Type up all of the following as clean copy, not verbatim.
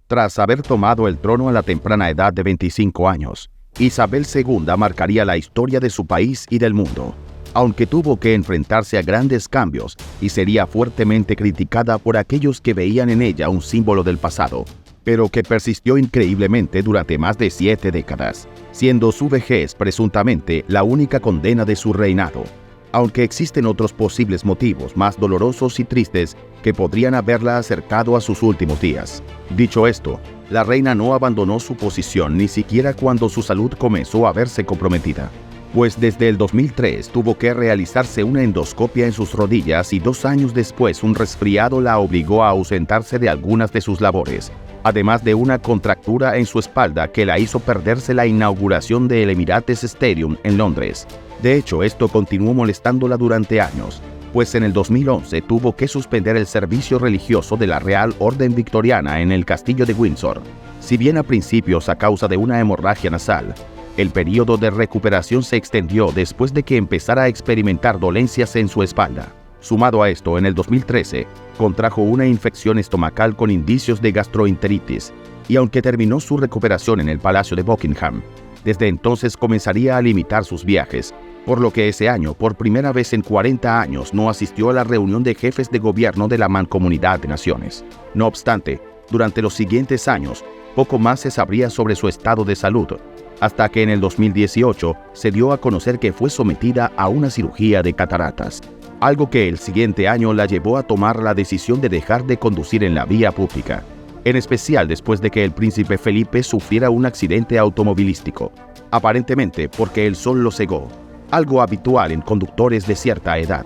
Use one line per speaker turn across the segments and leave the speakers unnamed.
Tras haber tomado el trono a la temprana edad de 25 años, Isabel II marcaría la historia de su país y del mundo, aunque tuvo que enfrentarse a grandes cambios y sería fuertemente criticada por aquellos que veían en ella un símbolo del pasado, pero que persistió increíblemente durante más de 7 décadas, siendo su vejez presuntamente la única condena de su reinado, aunque existen otros posibles motivos más dolorosos y tristes que podrían haberla acercado a sus últimos días. Dicho esto, la reina no abandonó su posición ni siquiera cuando su salud comenzó a verse comprometida, pues desde el 2003 tuvo que realizarse una endoscopia en sus rodillas y 2 años después un resfriado la obligó a ausentarse de algunas de sus labores, además de una contractura en su espalda que la hizo perderse la inauguración del Emirates Stadium en Londres. De hecho, esto continuó molestándola durante años, pues en el 2011 tuvo que suspender el servicio religioso de la Real Orden Victoriana en el Castillo de Windsor. Si bien a principios a causa de una hemorragia nasal, el periodo de recuperación se extendió después de que empezara a experimentar dolencias en su espalda. Sumado a esto, en el 2013, contrajo una infección estomacal con indicios de gastroenteritis, y aunque terminó su recuperación en el Palacio de Buckingham, desde entonces comenzaría a limitar sus viajes, por lo que ese año, por primera vez en 40 años, no asistió a la reunión de jefes de gobierno de la Mancomunidad de Naciones. No obstante, durante los siguientes años, poco más se sabría sobre su estado de salud, hasta que en el 2018 se dio a conocer que fue sometida a una cirugía de cataratas, algo que el siguiente año la llevó a tomar la decisión de dejar de conducir en la vía pública, en especial después de que el príncipe Felipe sufriera un accidente automovilístico, aparentemente porque el sol lo cegó, algo habitual en conductores de cierta edad.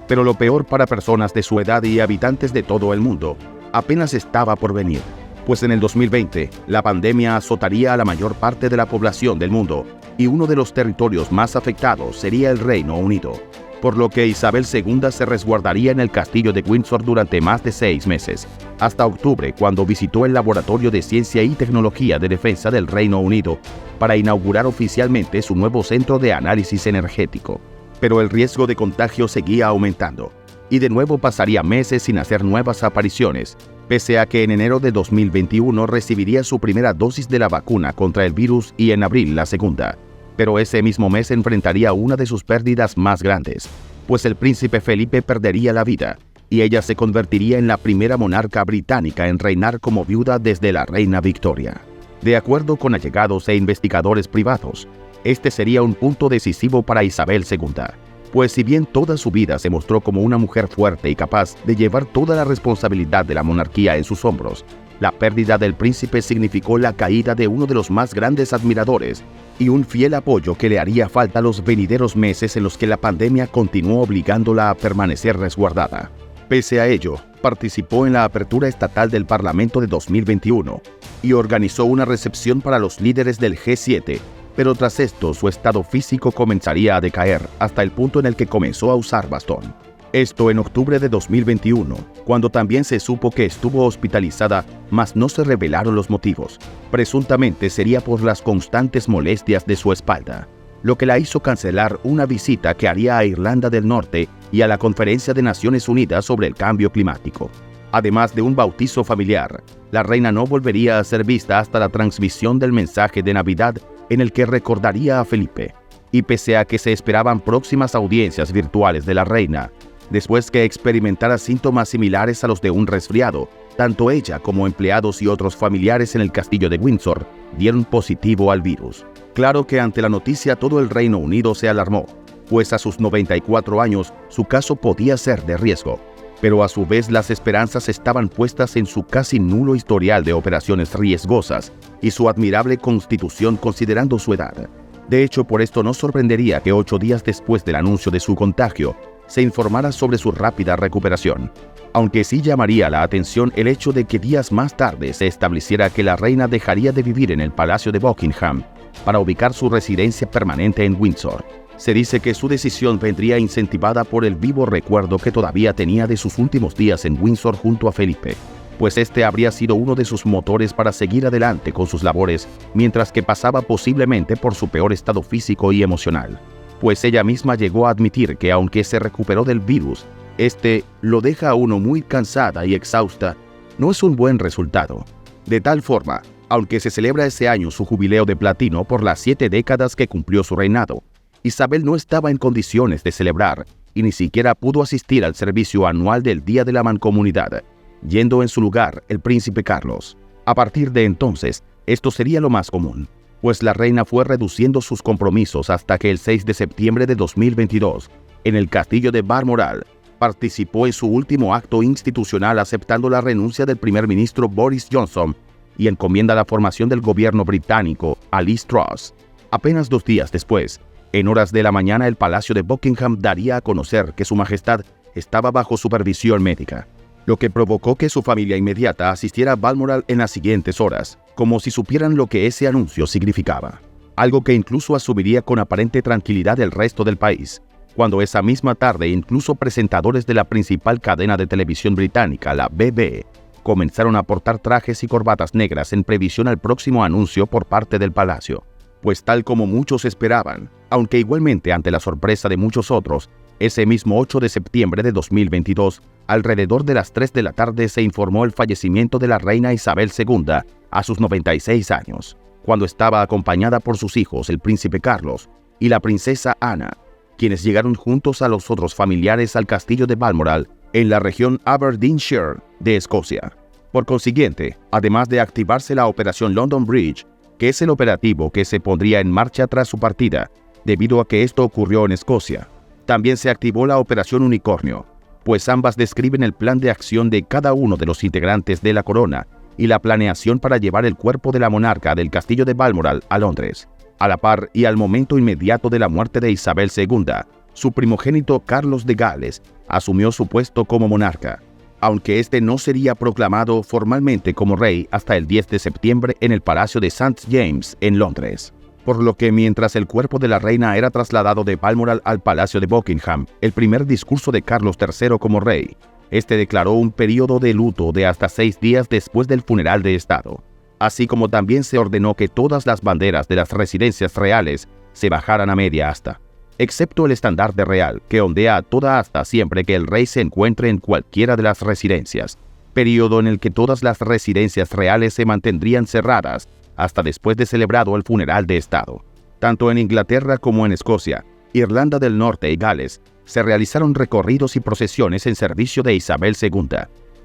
Pero lo peor para personas de su edad y habitantes de todo el mundo apenas estaba por venir, pues en el 2020 la pandemia azotaría a la mayor parte de la población del mundo y uno de los territorios más afectados sería el Reino Unido, por lo que Isabel II se resguardaría en el castillo de Windsor durante más de 6 meses, hasta octubre, cuando visitó el Laboratorio de Ciencia y Tecnología de Defensa del Reino Unido para inaugurar oficialmente su nuevo centro de análisis energético. Pero el riesgo de contagio seguía aumentando, y de nuevo pasaría meses sin hacer nuevas apariciones, pese a que en enero de 2021 recibiría su primera dosis de la vacuna contra el virus y en abril la segunda. Pero ese mismo mes enfrentaría una de sus pérdidas más grandes, pues el príncipe Felipe perdería la vida, y ella se convertiría en la primera monarca británica en reinar como viuda desde la reina Victoria. De acuerdo con allegados e investigadores privados, este sería un punto decisivo para Isabel II, pues si bien toda su vida se mostró como una mujer fuerte y capaz de llevar toda la responsabilidad de la monarquía en sus hombros, la pérdida del príncipe significó la caída de uno de los más grandes admiradores y un fiel apoyo que le haría falta los venideros meses en los que la pandemia continuó obligándola a permanecer resguardada. Pese a ello, participó en la apertura estatal del Parlamento de 2021 y organizó una recepción para los líderes del G7, pero tras esto su estado físico comenzaría a decaer hasta el punto en el que comenzó a usar bastón. Esto en octubre de 2021, cuando también se supo que estuvo hospitalizada, mas no se revelaron los motivos. Presuntamente sería por las constantes molestias de su espalda, lo que la hizo cancelar una visita que haría a Irlanda del Norte y a la Conferencia de Naciones Unidas sobre el Cambio Climático. Además de un bautizo familiar, la reina no volvería a ser vista hasta la transmisión del mensaje de Navidad en el que recordaría a Felipe. Y pese a que se esperaban próximas audiencias virtuales de la reina, después que experimentara síntomas similares a los de un resfriado, tanto ella como empleados y otros familiares en el castillo de Windsor dieron positivo al virus. Claro que ante la noticia todo el Reino Unido se alarmó, pues a sus 94 años su caso podía ser de riesgo, pero a su vez las esperanzas estaban puestas en su casi nulo historial de operaciones riesgosas y su admirable constitución considerando su edad. De hecho, por esto no sorprendería que 8 días después del anuncio de su contagio, se informara sobre su rápida recuperación, aunque sí llamaría la atención el hecho de que días más tarde se estableciera que la reina dejaría de vivir en el Palacio de Buckingham para ubicar su residencia permanente en Windsor. Se dice que su decisión vendría incentivada por el vivo recuerdo que todavía tenía de sus últimos días en Windsor junto a Felipe, pues este habría sido uno de sus motores para seguir adelante con sus labores, mientras que pasaba posiblemente por su peor estado físico y emocional. Pues ella misma llegó a admitir que aunque se recuperó del virus, este lo deja a uno muy cansada y exhausta. No es un buen resultado. De tal forma, aunque se celebra ese año su jubileo de platino por las 7 décadas que cumplió su reinado, Isabel no estaba en condiciones de celebrar y ni siquiera pudo asistir al servicio anual del Día de la Mancomunidad, yendo en su lugar el príncipe Carlos. A partir de entonces, esto sería lo más común, pues la reina fue reduciendo sus compromisos hasta que el 6 de septiembre de 2022, en el castillo de Balmoral, participó en su último acto institucional aceptando la renuncia del primer ministro Boris Johnson y encomienda la formación del gobierno británico a Liz Truss. Apenas 2 días después, en horas de la mañana, el Palacio de Buckingham daría a conocer que Su Majestad estaba bajo supervisión médica, lo que provocó que su familia inmediata asistiera a Balmoral en las siguientes horas, como si supieran lo que ese anuncio significaba. Algo que incluso asumiría con aparente tranquilidad el resto del país, cuando esa misma tarde incluso presentadores de la principal cadena de televisión británica, la BBC, comenzaron a portar trajes y corbatas negras en previsión al próximo anuncio por parte del palacio. Pues tal como muchos esperaban, aunque igualmente ante la sorpresa de muchos otros, ese mismo 8 de septiembre de 2022, alrededor de las 3 de la tarde se informó el fallecimiento de la reina Isabel II a sus 96 años, cuando estaba acompañada por sus hijos, el príncipe Carlos y la princesa Ana, quienes llegaron juntos a los otros familiares al castillo de Balmoral, en la región Aberdeenshire de Escocia. Por consiguiente, además de activarse la Operación London Bridge, que es el operativo que se pondría en marcha tras su partida, debido a que esto ocurrió en Escocia, también se activó la Operación Unicornio, pues ambas describen el plan de acción de cada uno de los integrantes de la corona y la planeación para llevar el cuerpo de la monarca del castillo de Balmoral a Londres. A la par y al momento inmediato de la muerte de Isabel II, su primogénito Carlos de Gales asumió su puesto como monarca, aunque este no sería proclamado formalmente como rey hasta el 10 de septiembre en el Palacio de St. James en Londres. Por lo que mientras el cuerpo de la reina era trasladado de Balmoral al Palacio de Buckingham, el primer discurso de Carlos III como rey, este declaró un periodo de luto de hasta 6 días después del funeral de Estado, así como también se ordenó que todas las banderas de las residencias reales se bajaran a media asta, excepto el estandarte real, que ondea a toda asta siempre que el rey se encuentre en cualquiera de las residencias, periodo en el que todas las residencias reales se mantendrían cerradas hasta después de celebrado el funeral de Estado. Tanto en Inglaterra como en Escocia, Irlanda del Norte y Gales, se realizaron recorridos y procesiones en servicio de Isabel II,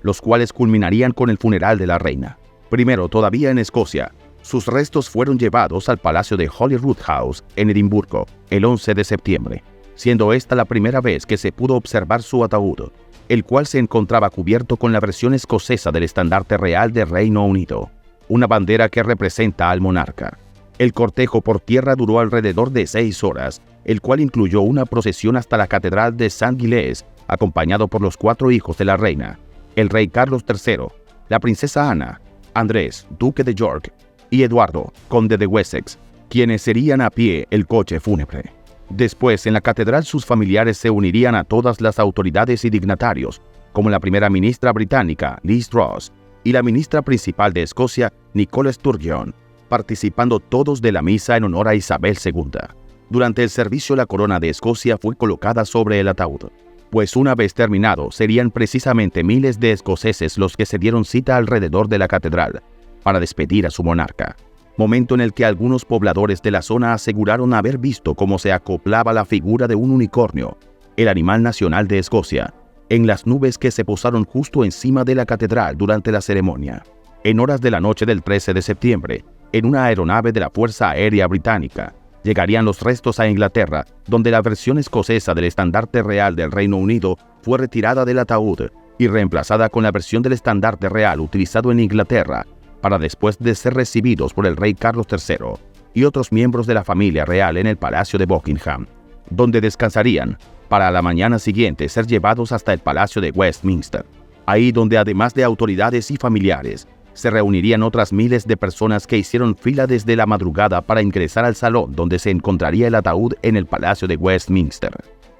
los cuales culminarían con el funeral de la reina. Primero, todavía en Escocia, sus restos fueron llevados al Palacio de Holyrood House en Edimburgo el 11 de septiembre, siendo esta la primera vez que se pudo observar su ataúd, el cual se encontraba cubierto con la versión escocesa del estandarte real de Reino Unido, una bandera que representa al monarca. El cortejo por tierra duró alrededor de 6 horas, el cual incluyó una procesión hasta la Catedral de St. Giles, acompañado por los 4 hijos de la reina, el rey Carlos III, la princesa Ana, Andrés, duque de York, y Eduardo, conde de Wessex, quienes serían a pie el coche fúnebre. Después, en la catedral sus familiares se unirían a todas las autoridades y dignatarios, como la primera ministra británica, Liz Truss, y la ministra principal de Escocia, Nicola Sturgeon, participando todos de la misa en honor a Isabel II. Durante el servicio, la corona de Escocia fue colocada sobre el ataúd, pues una vez terminado, serían precisamente miles de escoceses los que se dieron cita alrededor de la catedral para despedir a su monarca, momento en el que algunos pobladores de la zona aseguraron haber visto cómo se acoplaba la figura de un unicornio, el animal nacional de Escocia, en las nubes que se posaron justo encima de la catedral durante la ceremonia. En horas de la noche del 13 de septiembre, en una aeronave de la Fuerza Aérea Británica, llegarían los restos a Inglaterra, donde la versión escocesa del estandarte real del Reino Unido fue retirada del ataúd y reemplazada con la versión del estandarte real utilizado en Inglaterra, para después de ser recibidos por el rey Carlos III y otros miembros de la familia real en el Palacio de Buckingham, donde descansarían, para a la mañana siguiente ser llevados hasta el Palacio de Westminster, ahí donde además de autoridades y familiares, se reunirían otras miles de personas que hicieron fila desde la madrugada para ingresar al salón donde se encontraría el ataúd en el Palacio de Westminster,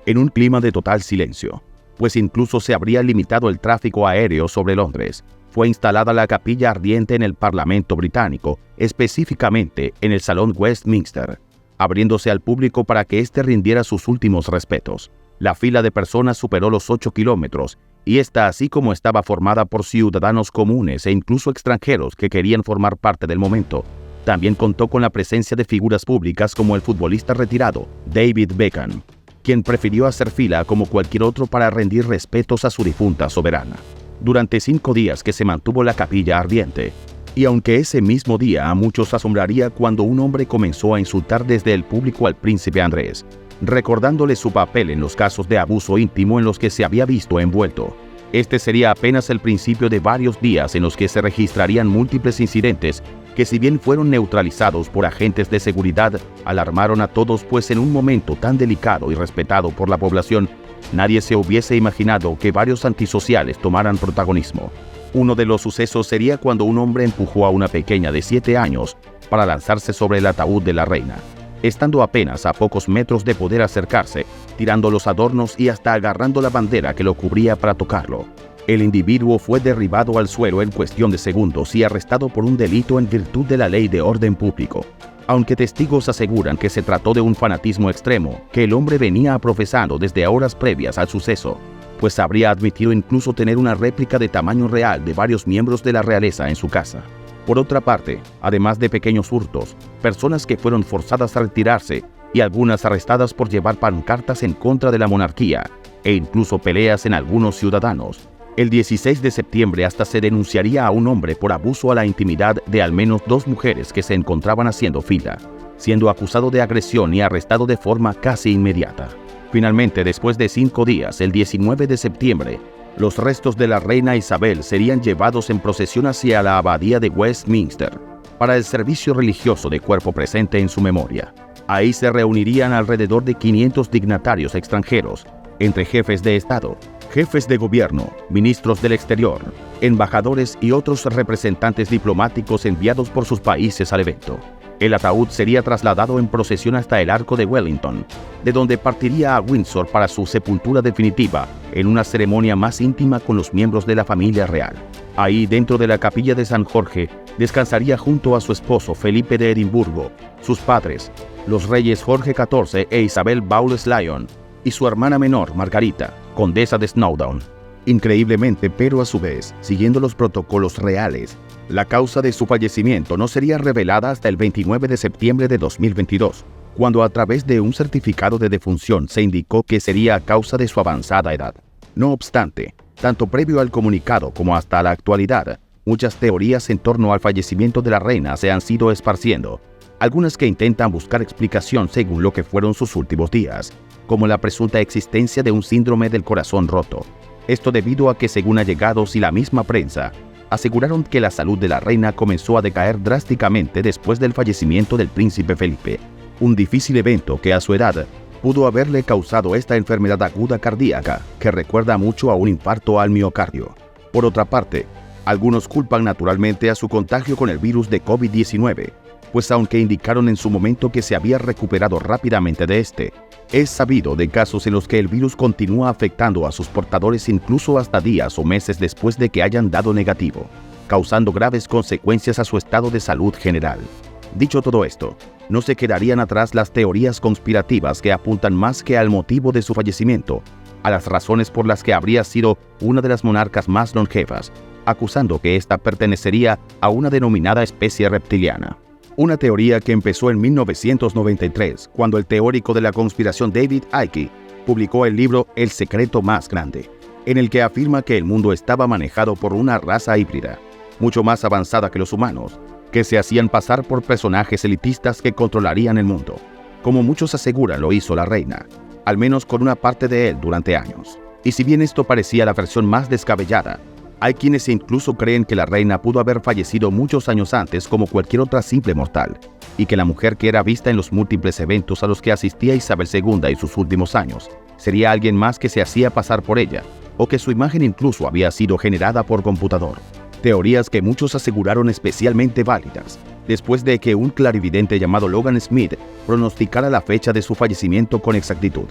en un clima de total silencio, pues incluso se habría limitado el tráfico aéreo sobre Londres. Fue instalada la capilla ardiente en el Parlamento británico, específicamente en el Salón Westminster, abriéndose al público para que éste rindiera sus últimos respetos. La fila de personas superó los 8 kilómetros y esta, así como estaba formada por ciudadanos comunes e incluso extranjeros que querían formar parte del momento, también contó con la presencia de figuras públicas como el futbolista retirado David Beckham, quien prefirió hacer fila como cualquier otro para rendir respetos a su difunta soberana. Durante 5 días que se mantuvo la capilla ardiente, y aunque ese mismo día a muchos asombraría cuando un hombre comenzó a insultar desde el público al príncipe Andrés, recordándole su papel en los casos de abuso íntimo en los que se había visto envuelto. Este sería apenas el principio de varios días en los que se registrarían múltiples incidentes que, si bien fueron neutralizados por agentes de seguridad, alarmaron a todos, pues en un momento tan delicado y respetado por la población, nadie se hubiese imaginado que varios antisociales tomaran protagonismo. Uno de los sucesos sería cuando un hombre empujó a una pequeña de 7 años para lanzarse sobre el ataúd de la reina, estando apenas a pocos metros de poder acercarse, tirando los adornos y hasta agarrando la bandera que lo cubría para tocarlo. El individuo fue derribado al suelo en cuestión de segundos y arrestado por un delito en virtud de la ley de orden público. Aunque testigos aseguran que se trató de un fanatismo extremo que el hombre venía profesando desde horas previas al suceso, pues habría admitido incluso tener una réplica de tamaño real de varios miembros de la realeza en su casa. Por otra parte, además de pequeños hurtos, personas que fueron forzadas a retirarse y algunas arrestadas por llevar pancartas en contra de la monarquía, e incluso peleas en algunos ciudadanos. El 16 de septiembre hasta se denunciaría a un hombre por abuso a la intimidad de al menos 2 mujeres que se encontraban haciendo fila, siendo acusado de agresión y arrestado de forma casi inmediata. Finalmente, después de 5 días, el 19 de septiembre, los restos de la reina Isabel serían llevados en procesión hacia la abadía de Westminster para el servicio religioso de cuerpo presente en su memoria. Ahí se reunirían alrededor de 500 dignatarios extranjeros, entre jefes de Estado, jefes de gobierno, ministros del exterior, embajadores y otros representantes diplomáticos enviados por sus países al evento. El ataúd sería trasladado en procesión hasta el Arco de Wellington, de donde partiría a Windsor para su sepultura definitiva en una ceremonia más íntima con los miembros de la familia real. Ahí, dentro de la capilla de San Jorge, descansaría junto a su esposo Felipe de Edimburgo, sus padres, los reyes Jorge XIV e Isabel Bowles-Lyon, y su hermana menor, Margarita, condesa de Snowdown. Increíblemente, pero a su vez, siguiendo los protocolos reales, la causa de su fallecimiento no sería revelada hasta el 29 de septiembre de 2022, cuando a través de un certificado de defunción se indicó que sería a causa de su avanzada edad. No obstante, tanto previo al comunicado como hasta la actualidad, muchas teorías en torno al fallecimiento de la reina se han ido esparciendo, algunas que intentan buscar explicación según lo que fueron sus últimos días, como la presunta existencia de un síndrome del corazón roto. Esto debido a que, según allegados y la misma prensa, aseguraron que la salud de la reina comenzó a decaer drásticamente después del fallecimiento del príncipe Felipe, un difícil evento que a su edad pudo haberle causado esta enfermedad aguda cardíaca que recuerda mucho a un infarto al miocardio. Por otra parte, algunos culpan naturalmente a su contagio con el virus de COVID-19, pues aunque indicaron en su momento que se había recuperado rápidamente de este, es sabido de casos en los que el virus continúa afectando a sus portadores incluso hasta días o meses después de que hayan dado negativo, causando graves consecuencias a su estado de salud general. Dicho todo esto, no se quedarían atrás las teorías conspirativas que apuntan más que al motivo de su fallecimiento, a las razones por las que habría sido una de las monarcas más longevas, acusando que ésta pertenecería a una denominada especie reptiliana. Una teoría que empezó en 1993, cuando el teórico de la conspiración David Icke publicó el libro El secreto más grande, en el que afirma que el mundo estaba manejado por una raza híbrida, mucho más avanzada que los humanos, que se hacían pasar por personajes elitistas que controlarían el mundo, como muchos aseguran lo hizo la reina, al menos con una parte de él durante años. Y si bien esto parecía la versión más descabellada, hay quienes incluso creen que la reina pudo haber fallecido muchos años antes como cualquier otra simple mortal, y que la mujer que era vista en los múltiples eventos a los que asistía Isabel II en sus últimos años sería alguien más que se hacía pasar por ella, o que su imagen incluso había sido generada por computador. Teorías que muchos aseguraron especialmente válidas, después de que un clarividente llamado Logan Smith pronosticara la fecha de su fallecimiento con exactitud,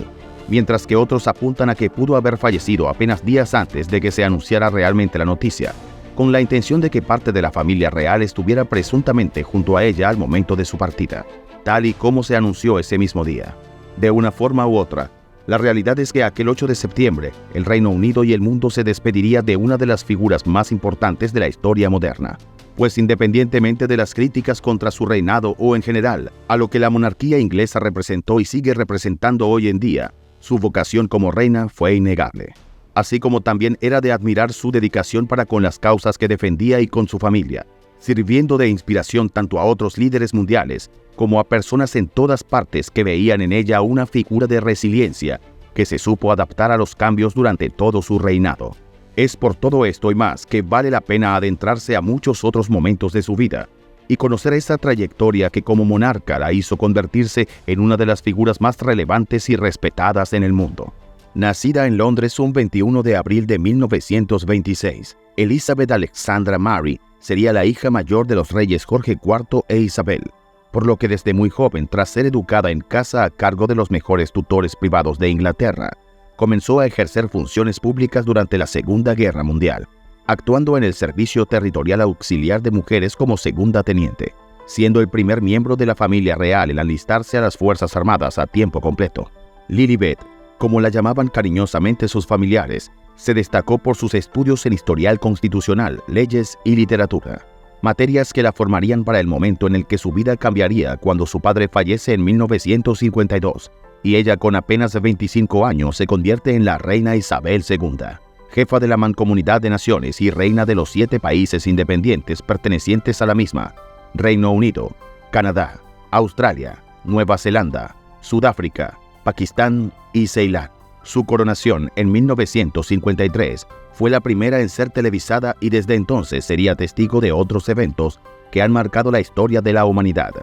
mientras que otros apuntan a que pudo haber fallecido apenas días antes de que se anunciara realmente la noticia, con la intención de que parte de la familia real estuviera presuntamente junto a ella al momento de su partida, tal y como se anunció ese mismo día. De una forma u otra, La realidad es que aquel 8 de septiembre, el Reino Unido y el mundo se despediría de una de las figuras más importantes de la historia moderna. Pues independientemente de las críticas contra su reinado o en general, a lo que la monarquía inglesa representó y sigue representando hoy en día, su vocación como reina fue innegable. Así como también era de admirar su dedicación para con las causas que defendía y con su familia, sirviendo de inspiración tanto a otros líderes mundiales como a personas en todas partes que veían en ella una figura de resiliencia que se supo adaptar a los cambios durante todo su reinado. Es por todo esto y más que vale la pena adentrarse a muchos otros momentos de su vida y conocer esa trayectoria que como monarca la hizo convertirse en una de las figuras más relevantes y respetadas en el mundo. Nacida en Londres un 21 de abril de 1926, Elizabeth Alexandra Mary sería la hija mayor de los reyes Jorge IV e Isabel, por lo que desde muy joven, tras ser educada en casa a cargo de los mejores tutores privados de Inglaterra, comenzó a ejercer funciones públicas durante la Segunda Guerra Mundial, actuando en el Servicio Territorial Auxiliar de Mujeres como segunda teniente, siendo el primer miembro de la familia real en alistarse a las Fuerzas Armadas a tiempo completo. Lilibet, como la llamaban cariñosamente sus familiares, se destacó por sus estudios en historial constitucional, leyes y literatura, materias que la formarían para el momento en el que su vida cambiaría cuando su padre fallece en 1952 y ella con apenas 25 años se convierte en la reina Isabel II, jefa de la Mancomunidad de Naciones y reina de los 7 países independientes pertenecientes a la misma: Reino Unido, Canadá, Australia, Nueva Zelanda, Sudáfrica, Pakistán y Ceilán. Su coronación en 1953 fue la primera en ser televisada y desde entonces sería testigo de otros eventos que han marcado la historia de la humanidad,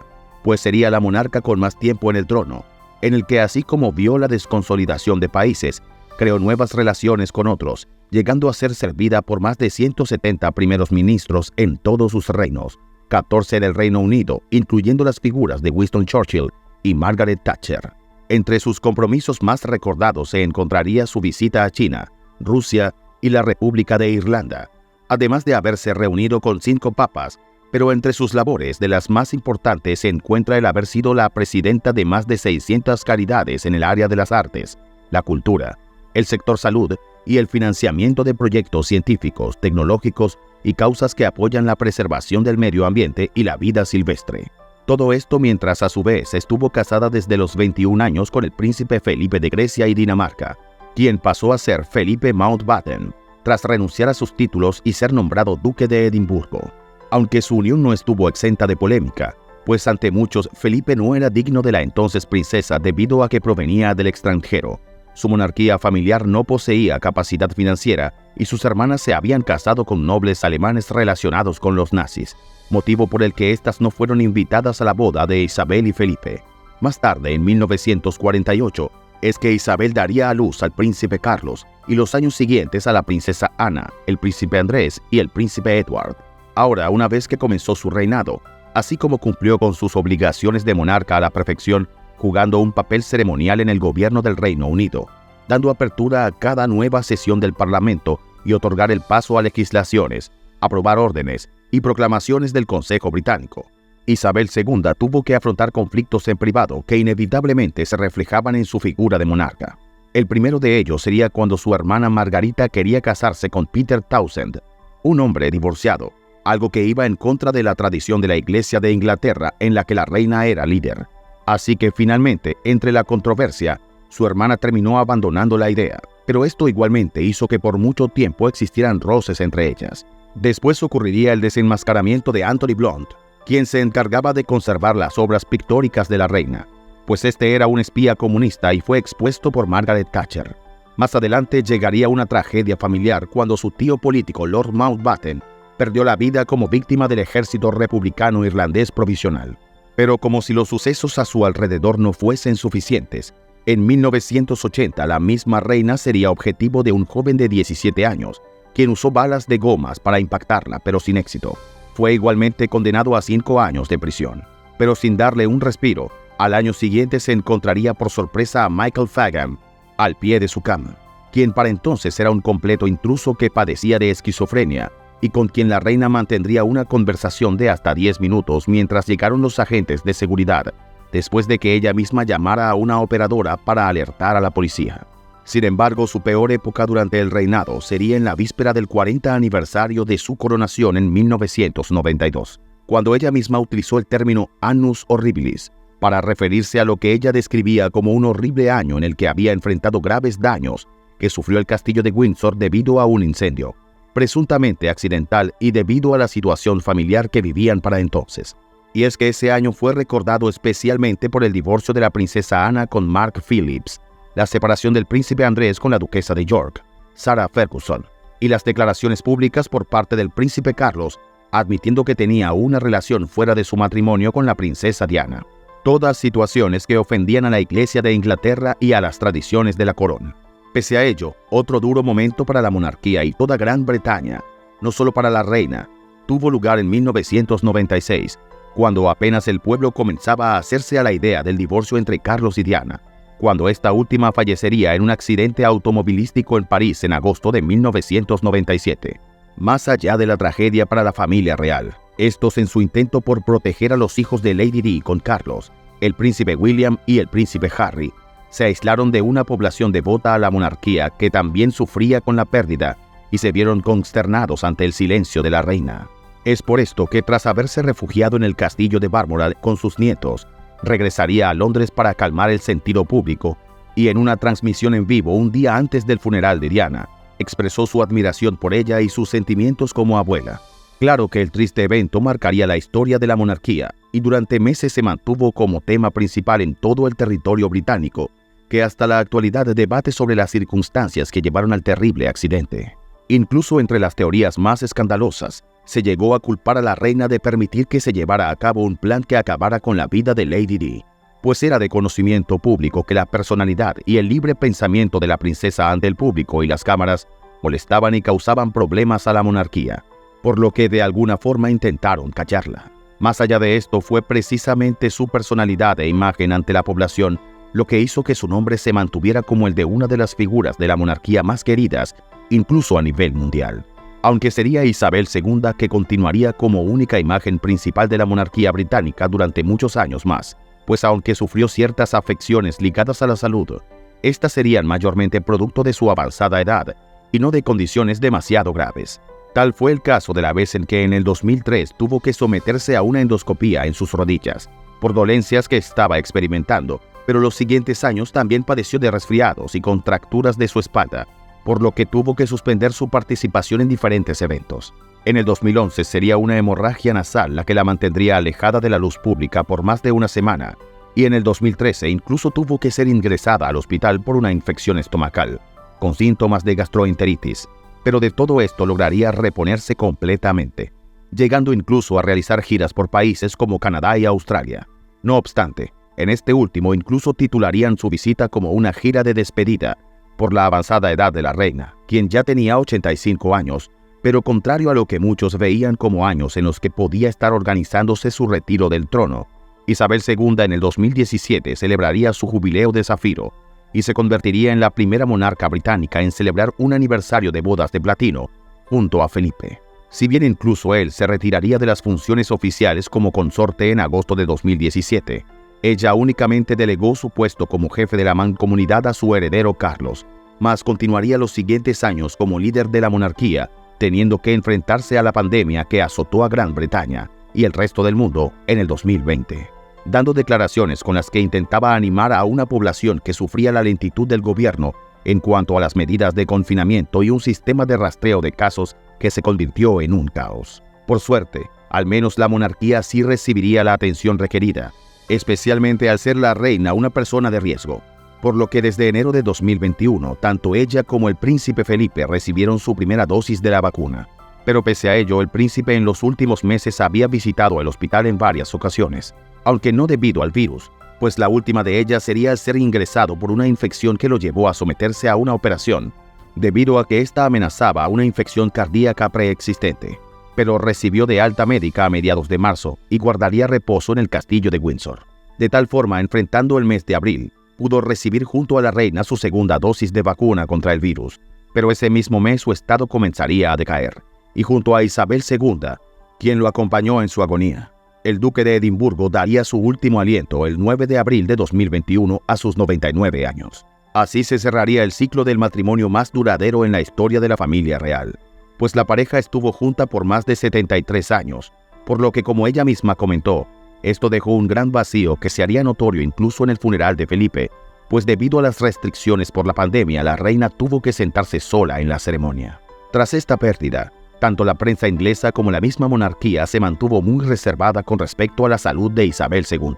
pues sería la monarca con más tiempo en el trono, en el que así como vio la desconsolidación de países, creó nuevas relaciones con otros, llegando a ser servida por más de 170 primeros ministros en todos sus reinos, 14 del Reino Unido, incluyendo las figuras de Winston Churchill y Margaret Thatcher. Entre sus compromisos más recordados se encontraría su visita a China, Rusia y la República de Irlanda, además de haberse reunido con 5 papas, pero entre sus labores de las más importantes se encuentra el haber sido la presidenta de más de 600 caridades en el área de las artes, la cultura, el sector salud y el financiamiento de proyectos científicos, tecnológicos y causas que apoyan la preservación del medio ambiente y la vida silvestre. Todo esto mientras a su vez estuvo casada desde los 21 años con el príncipe Felipe de Grecia y Dinamarca, quien pasó a ser Felipe Mountbatten, tras renunciar a sus títulos y ser nombrado duque de Edimburgo. Aunque su unión no estuvo exenta de polémica, pues ante muchos Felipe no era digno de la entonces princesa debido a que provenía del extranjero. Su monarquía familiar no poseía capacidad financiera y sus hermanas se habían casado con nobles alemanes relacionados con los nazis, motivo por el que éstas no fueron invitadas a la boda de Isabel y Felipe. Más tarde, en 1948, es que Isabel daría a luz al príncipe Carlos y los años siguientes a la princesa Ana, el príncipe Andrés y el príncipe Edward. Ahora, una vez que comenzó su reinado, así como cumplió con sus obligaciones de monarca a la perfección, jugando un papel ceremonial en el gobierno del Reino Unido, dando apertura a cada nueva sesión del Parlamento y otorgar el paso a legislaciones, aprobar órdenes y proclamaciones del Consejo Británico. Isabel II tuvo que afrontar conflictos en privado que inevitablemente se reflejaban en su figura de monarca. El primero de ellos sería cuando su hermana Margarita quería casarse con Peter Townsend, un hombre divorciado, algo que iba en contra de la tradición de la Iglesia de Inglaterra en la que la reina era líder. Así que finalmente, entre la controversia, su hermana terminó abandonando la idea, pero esto igualmente hizo que por mucho tiempo existieran roces entre ellas. Después ocurriría el desenmascaramiento de Anthony Blunt, quien se encargaba de conservar las obras pictóricas de la reina, pues este era un espía comunista y fue expuesto por Margaret Thatcher. Más adelante llegaría una tragedia familiar cuando su tío político Lord Mountbatten perdió la vida como víctima del ejército republicano irlandés provisional. Pero como si los sucesos a su alrededor no fuesen suficientes, en 1980 la misma reina sería objetivo de un joven de 17 años, quien usó balas de gomas para impactarla, pero sin éxito. Fue igualmente condenado a 5 años de prisión, pero sin darle un respiro. Al año siguiente se encontraría por sorpresa a Michael Fagan al pie de su cama, quien para entonces era un completo intruso que padecía de esquizofrenia y con quien la reina mantendría una conversación de hasta 10 minutos mientras llegaron los agentes de seguridad después de que ella misma llamara a una operadora para alertar a la policía. Sin embargo, su peor época durante el reinado sería en la víspera del 40 aniversario de su coronación en 1992, cuando ella misma utilizó el término annus horribilis para referirse a lo que ella describía como un horrible año en el que había enfrentado graves daños que sufrió el castillo de Windsor debido a un incendio, presuntamente accidental y debido a la situación familiar que vivían para entonces. Y es que ese año fue recordado especialmente por el divorcio de la princesa Ana con Mark Phillips, la separación del príncipe Andrés con la duquesa de York, Sarah Ferguson, y las declaraciones públicas por parte del príncipe Carlos admitiendo que tenía una relación fuera de su matrimonio con la princesa Diana. Todas situaciones que ofendían a la Iglesia de Inglaterra y a las tradiciones de la corona. Pese a ello, otro duro momento para la monarquía y toda Gran Bretaña, no solo para la reina, tuvo lugar en 1996, cuando apenas el pueblo comenzaba a hacerse a la idea del divorcio entre Carlos y Diana, cuando esta última fallecería en un accidente automovilístico en París en agosto de 1997. Más allá de la tragedia para la familia real, estos en su intento por proteger a los hijos de Lady Di con Carlos, el príncipe William y el príncipe Harry, se aislaron de una población devota a la monarquía que también sufría con la pérdida y se vieron consternados ante el silencio de la reina. Es por esto que tras haberse refugiado en el castillo de Balmoral con sus nietos, regresaría a Londres para calmar el sentido público y en una transmisión en vivo un día antes del funeral de Diana, expresó su admiración por ella y sus sentimientos como abuela. Claro que el triste evento marcaría la historia de la monarquía y durante meses se mantuvo como tema principal en todo el territorio británico, que hasta la actualidad debate sobre las circunstancias que llevaron al terrible accidente. Incluso entre las teorías más escandalosas, se llegó a culpar a la reina de permitir que se llevara a cabo un plan que acabara con la vida de Lady Di, pues era de conocimiento público que la personalidad y el libre pensamiento de la princesa ante el público y las cámaras molestaban y causaban problemas a la monarquía, por lo que de alguna forma intentaron callarla. Más allá de esto, fue precisamente su personalidad e imagen ante la población lo que hizo que su nombre se mantuviera como el de una de las figuras de la monarquía más queridas, incluso a nivel mundial. Aunque sería Isabel II que continuaría como única imagen principal de la monarquía británica durante muchos años más, pues aunque sufrió ciertas afecciones ligadas a la salud, estas serían mayormente producto de su avanzada edad y no de condiciones demasiado graves. Tal fue el caso de la vez en que en el 2003 tuvo que someterse a una endoscopía en sus rodillas, por dolencias que estaba experimentando, pero los siguientes años también padeció de resfriados y contracturas de su espalda, por lo que tuvo que suspender su participación en diferentes eventos. En el 2011 sería una hemorragia nasal la que la mantendría alejada de la luz pública por más de una semana, y en el 2013 incluso tuvo que ser ingresada al hospital por una infección estomacal, con síntomas de gastroenteritis, pero de todo esto lograría reponerse completamente, llegando incluso a realizar giras por países como Canadá y Australia. No obstante, en este último incluso titularían su visita como una gira de despedida, por la avanzada edad de la reina, quien ya tenía 85 años, pero contrario a lo que muchos veían como años en los que podía estar organizándose su retiro del trono, Isabel II en el 2017 celebraría su jubileo de zafiro y se convertiría en la primera monarca británica en celebrar un aniversario de bodas de platino junto a Felipe. Si bien incluso él se retiraría de las funciones oficiales como consorte en agosto de 2017, ella únicamente delegó su puesto como jefe de la mancomunidad a su heredero Carlos, mas continuaría los siguientes años como líder de la monarquía, teniendo que enfrentarse a la pandemia que azotó a Gran Bretaña y el resto del mundo en el 2020, dando declaraciones con las que intentaba animar a una población que sufría la lentitud del gobierno en cuanto a las medidas de confinamiento y un sistema de rastreo de casos que se convirtió en un caos. Por suerte, al menos la monarquía sí recibiría la atención requerida, especialmente al ser la reina una persona de riesgo, por lo que desde enero de 2021, tanto ella como el príncipe Felipe recibieron su primera dosis de la vacuna. Pero pese a ello, el príncipe en los últimos meses había visitado el hospital en varias ocasiones, aunque no debido al virus, pues la última de ellas sería al ser ingresado por una infección que lo llevó a someterse a una operación, debido a que ésta amenazaba una infección cardíaca preexistente. Pero recibió de alta médica a mediados de marzo y guardaría reposo en el castillo de Windsor. De tal forma, enfrentando el mes de abril, pudo recibir junto a la reina su segunda dosis de vacuna contra el virus, pero ese mismo mes su estado comenzaría a decaer, y junto a Isabel II, quien lo acompañó en su agonía. El duque de Edimburgo daría su último aliento el 9 de abril de 2021 a sus 99 años. Así se cerraría el ciclo del matrimonio más duradero en la historia de la familia real, pues la pareja estuvo junta por más de 73 años, por lo que, como ella misma comentó, esto dejó un gran vacío que se haría notorio incluso en el funeral de Felipe, pues debido a las restricciones por la pandemia, la reina tuvo que sentarse sola en la ceremonia. Tras esta pérdida, tanto la prensa inglesa como la misma monarquía se mantuvo muy reservada con respecto a la salud de Isabel II.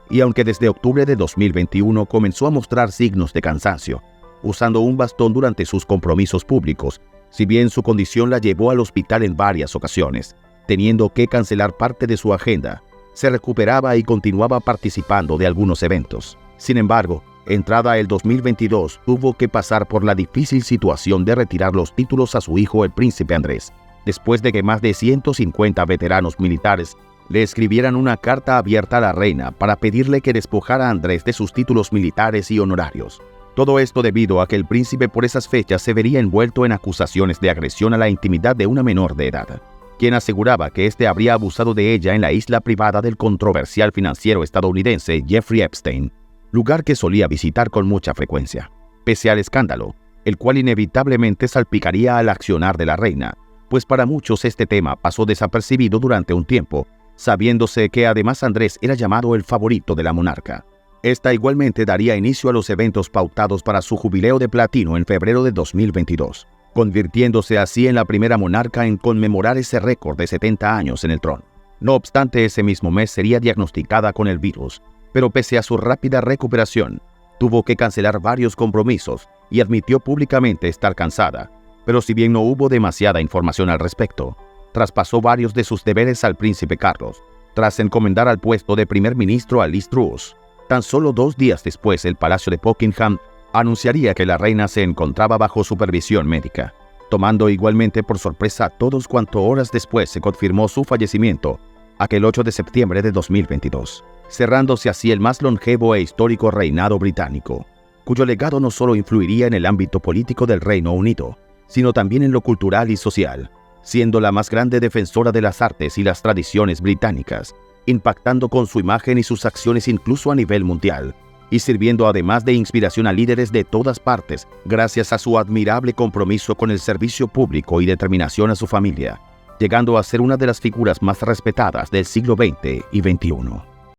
Y aunque desde octubre de 2021 comenzó a mostrar signos de cansancio, usando un bastón durante sus compromisos públicos, si bien su condición la llevó al hospital en varias ocasiones, teniendo que cancelar parte de su agenda, se recuperaba y continuaba participando de algunos eventos. Sin embargo, entrada el 2022, tuvo que pasar por la difícil situación de retirar los títulos a su hijo el príncipe Andrés, después de que más de 150 veteranos militares le escribieran una carta abierta a la reina para pedirle que despojara a Andrés de sus títulos militares y honorarios. Todo esto debido a que el príncipe por esas fechas se vería envuelto en acusaciones de agresión a la intimidad de una menor de edad, quien aseguraba que éste habría abusado de ella en la isla privada del controversial financiero estadounidense Jeffrey Epstein, lugar que solía visitar con mucha frecuencia. Pese al escándalo, el cual inevitablemente salpicaría al accionar de la reina, pues para muchos este tema pasó desapercibido durante un tiempo, sabiéndose que además Andrés era llamado el favorito de la monarca. Esta igualmente daría inicio a los eventos pautados para su jubileo de platino en febrero de 2022, convirtiéndose así en la primera monarca en conmemorar ese récord de 70 años en el trono. No obstante, ese mismo mes sería diagnosticada con el virus, pero pese a su rápida recuperación, tuvo que cancelar varios compromisos y admitió públicamente estar cansada. Pero si bien no hubo demasiada información al respecto, traspasó varios de sus deberes al príncipe Carlos, tras encomendar al puesto de primer ministro a Liz Truss. Tan solo 2 días después, el Palacio de Buckingham anunciaría que la reina se encontraba bajo supervisión médica, tomando igualmente por sorpresa a todos cuanto horas después se confirmó su fallecimiento, aquel 8 de septiembre de 2022, cerrándose así el más longevo e histórico reinado británico, cuyo legado no solo influiría en el ámbito político del Reino Unido, sino también en lo cultural y social, siendo la más grande defensora de las artes y las tradiciones británicas, impactando con su imagen y sus acciones incluso a nivel mundial, y sirviendo además de inspiración a líderes de todas partes gracias a su admirable compromiso con el servicio público y determinación a su familia, llegando a ser una de las figuras más respetadas del siglo XX y XXI.